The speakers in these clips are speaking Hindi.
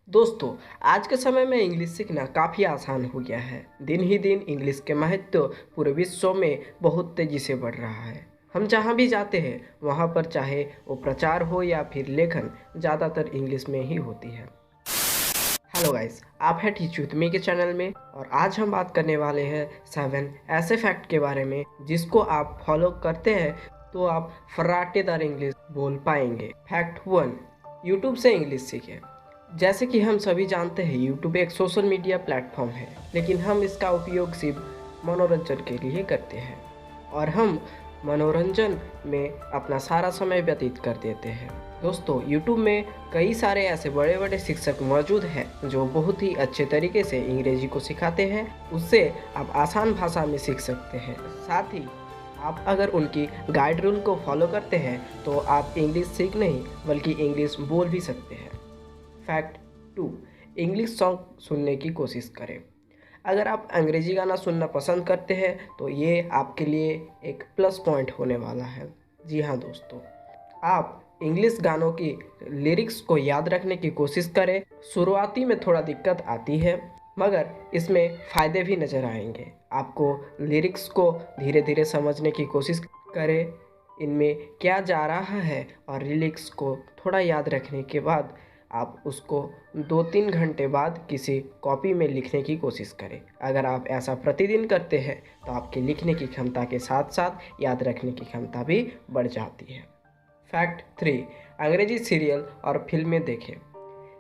दोस्तों, आज के समय में इंग्लिश सीखना काफ़ी आसान हो गया है। दिन ही दिन इंग्लिश के महत्व पूरे विश्व में बहुत तेज़ी से बढ़ रहा है। हम जहाँ भी जाते हैं वहाँ पर चाहे वो प्रचार हो या फिर लेखन, ज़्यादातर इंग्लिश में ही होती है। हेलो गाइस, आप हैं टीच विद मी के चैनल में और आज हम बात करने वाले हैं 7 ऐसे फैक्ट के बारे में जिसको आप फॉलो करते हैं तो आप फर्राटेदार इंग्लिश बोल पाएंगे। फैक्ट 1, यूट्यूब से इंग्लिश सीखें। जैसे कि हम सभी जानते हैं, यूट्यूब एक सोशल मीडिया प्लेटफॉर्म है, लेकिन हम इसका उपयोग सिर्फ मनोरंजन के लिए करते हैं और हम मनोरंजन में अपना सारा समय व्यतीत कर देते हैं। दोस्तों, यूट्यूब में कई सारे ऐसे बड़े बड़े शिक्षक मौजूद हैं जो बहुत ही अच्छे तरीके से अंग्रेजी को सिखाते हैं। उससे आप आसान भाषा में सीख सकते हैं। साथ ही आप अगर उनकी गाइड रूल को फॉलो करते हैं तो आप इंग्लिश सीख नहीं बल्कि इंग्लिश बोल भी सकते हैं। फैक्ट 2, इंग्लिश सॉन्ग सुनने की कोशिश करें। अगर आप अंग्रेजी गाना सुनना पसंद करते हैं तो ये आपके लिए एक प्लस पॉइंट होने वाला है। जी हाँ दोस्तों, आप इंग्लिश गानों की लिरिक्स को याद रखने की कोशिश करें। शुरुआती में थोड़ा दिक्कत आती है मगर इसमें फ़ायदे भी नज़र आएंगे। आपको लिरिक्स को धीरे धीरे समझने की कोशिश करें, इनमें क्या जा रहा है, और लिरिक्स को थोड़ा याद रखने के बाद आप उसको 2-3 घंटे बाद किसी कॉपी में लिखने की कोशिश करें। अगर आप ऐसा प्रतिदिन करते हैं तो आपकी लिखने की क्षमता के साथ साथ याद रखने की क्षमता भी बढ़ जाती है। फैक्ट 3, अंग्रेजी सीरियल और फिल्में देखें।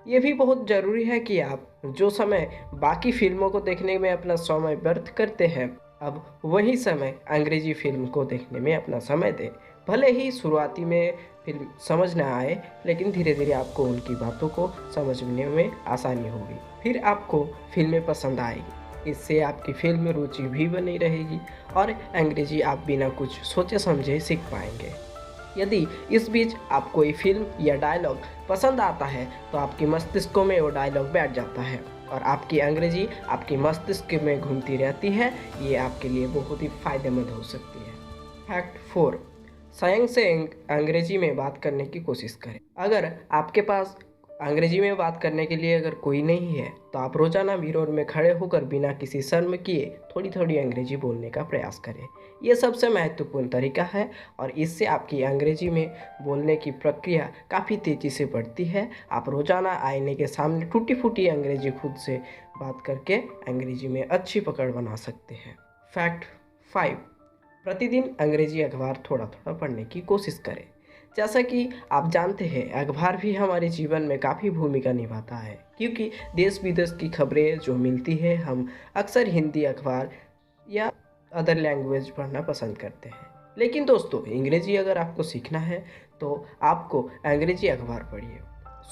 ये भी बहुत ज़रूरी है कि आप जो समय बाकी फिल्मों को देखने में अपना समय व्यर्थ करते हैं, अब वही समय अंग्रेजी फिल्म को देखने में अपना समय दें। भले ही शुरुआती में फिल्म समझ ना आए, लेकिन धीरे धीरे आपको उनकी बातों को समझने में आसानी होगी। फिर आपको फिल्में पसंद आएगी। इससे आपकी फिल्म में रुचि भी बनी रहेगी और अंग्रेजी आप बिना कुछ सोचे समझे सीख पाएंगे। यदि इस बीच आप कोई फिल्म या डायलॉग पसंद आता है तो आपकी मस्तिष्क में वो डायलॉग बैठ जाता है और आपकी अंग्रेजी आपकी मस्तिष्क में घूमती रहती है। ये आपके लिए बहुत ही फ़ायदेमंद हो सकती है। फैक्ट 4, स्वयं से अंग्रेजी में बात करने की कोशिश करें। अगर आपके पास अंग्रेजी में बात करने के लिए अगर कोई नहीं है तो आप रोज़ाना मिरर में खड़े होकर बिना किसी शर्म किए थोड़ी थोड़ी अंग्रेजी बोलने का प्रयास करें। ये सबसे महत्वपूर्ण तरीका है और इससे आपकी अंग्रेजी में बोलने की प्रक्रिया काफ़ी तेज़ी से बढ़ती है। आप रोज़ाना आईने के सामने टूटी फूटी अंग्रेजी खुद से बात करके अंग्रेजी में अच्छी पकड़ बना सकते हैं। फैक्ट 5, प्रतिदिन अंग्रेजी अखबार थोड़ा थोड़ा पढ़ने की कोशिश करें। जैसा कि आप जानते हैं, अखबार भी हमारे जीवन में काफ़ी भूमिका निभाता है, क्योंकि देश विदेश की खबरें जो मिलती है हम अक्सर हिंदी अखबार या अदर लैंग्वेज पढ़ना पसंद करते हैं। लेकिन दोस्तों, अंग्रेजी अगर आपको सीखना है तो आपको अंग्रेजी अखबार पढ़िए।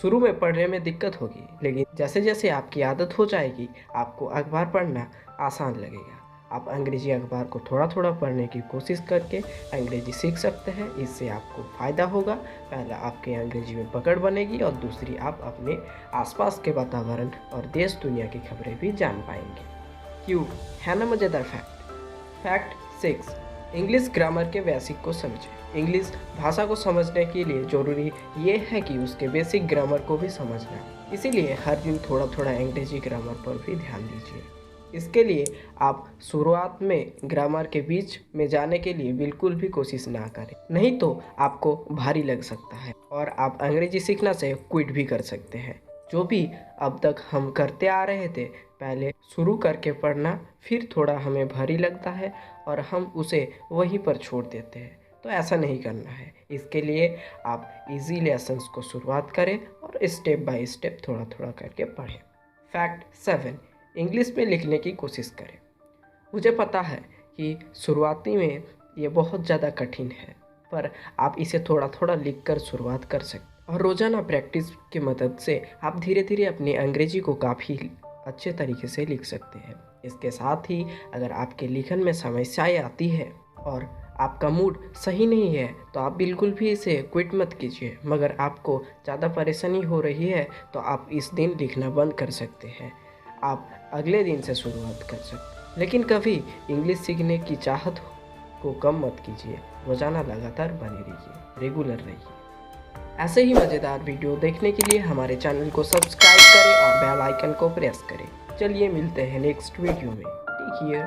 शुरू में पढ़ने में दिक्कत होगी, लेकिन जैसे जैसे आपकी आदत हो जाएगी आपको अखबार पढ़ना आसान लगेगा। आप अंग्रेजी अखबार को थोड़ा थोड़ा पढ़ने की कोशिश करके अंग्रेजी सीख सकते हैं। इससे आपको फ़ायदा होगा। पहला, आपके अंग्रेजी में पकड़ बनेगी और दूसरी, आप अपने आसपास के वातावरण और देश दुनिया की खबरें भी जान पाएंगे। क्यों है ना मज़ेदार फैक्ट। फैक्ट 6, इंग्लिश ग्रामर के बेसिक को समझें। इंग्लिश भाषा को समझने के लिए ज़रूरी ये है कि उसके बेसिक ग्रामर को भी समझना। इसीलिए हर दिन थोड़ा थोड़ा अंग्रेजी ग्रामर पर भी ध्यान दीजिए। इसके लिए आप शुरुआत में ग्रामर के बीच में जाने के लिए बिल्कुल भी कोशिश ना करें, नहीं तो आपको भारी लग सकता है और आप अंग्रेजी सीखना से क्विट भी कर सकते हैं। जो भी अब तक हम करते आ रहे थे, पहले शुरू करके पढ़ना, फिर थोड़ा हमें भारी लगता है और हम उसे वहीं पर छोड़ देते हैं। तो ऐसा नहीं करना है। इसके लिए आप इजी लेसन्स को शुरुआत करें और स्टेप बाय स्टेप थोड़ा थोड़ा करके पढ़ें। फैक्ट 7, इंग्लिश में लिखने की कोशिश करें। मुझे पता है कि शुरुआती में ये बहुत ज़्यादा कठिन है, पर आप इसे थोड़ा थोड़ा लिखकर शुरुआत कर सकते और रोज़ाना प्रैक्टिस की मदद से आप धीरे धीरे अपनी अंग्रेजी को काफ़ी अच्छे तरीके से लिख सकते हैं। इसके साथ ही अगर आपके लिखन में समस्याएं आती है और आपका मूड सही नहीं है तो आप बिल्कुल भी इसे क्विट मत कीजिए, मगर आपको ज़्यादा परेशानी हो रही है तो आप इस दिन लिखना बंद कर सकते हैं। आप अगले दिन से शुरुआत कर सकते हैं। लेकिन कभी इंग्लिश सीखने की चाहत को कम मत कीजिए। रोज़ाना लगातार बने रहिए, रेगुलर रहिए। ऐसे ही मज़ेदार वीडियो देखने के लिए हमारे चैनल को सब्सक्राइब करें और बेल आइकन को प्रेस करें। चलिए मिलते हैं नेक्स्ट वीडियो में। Take care.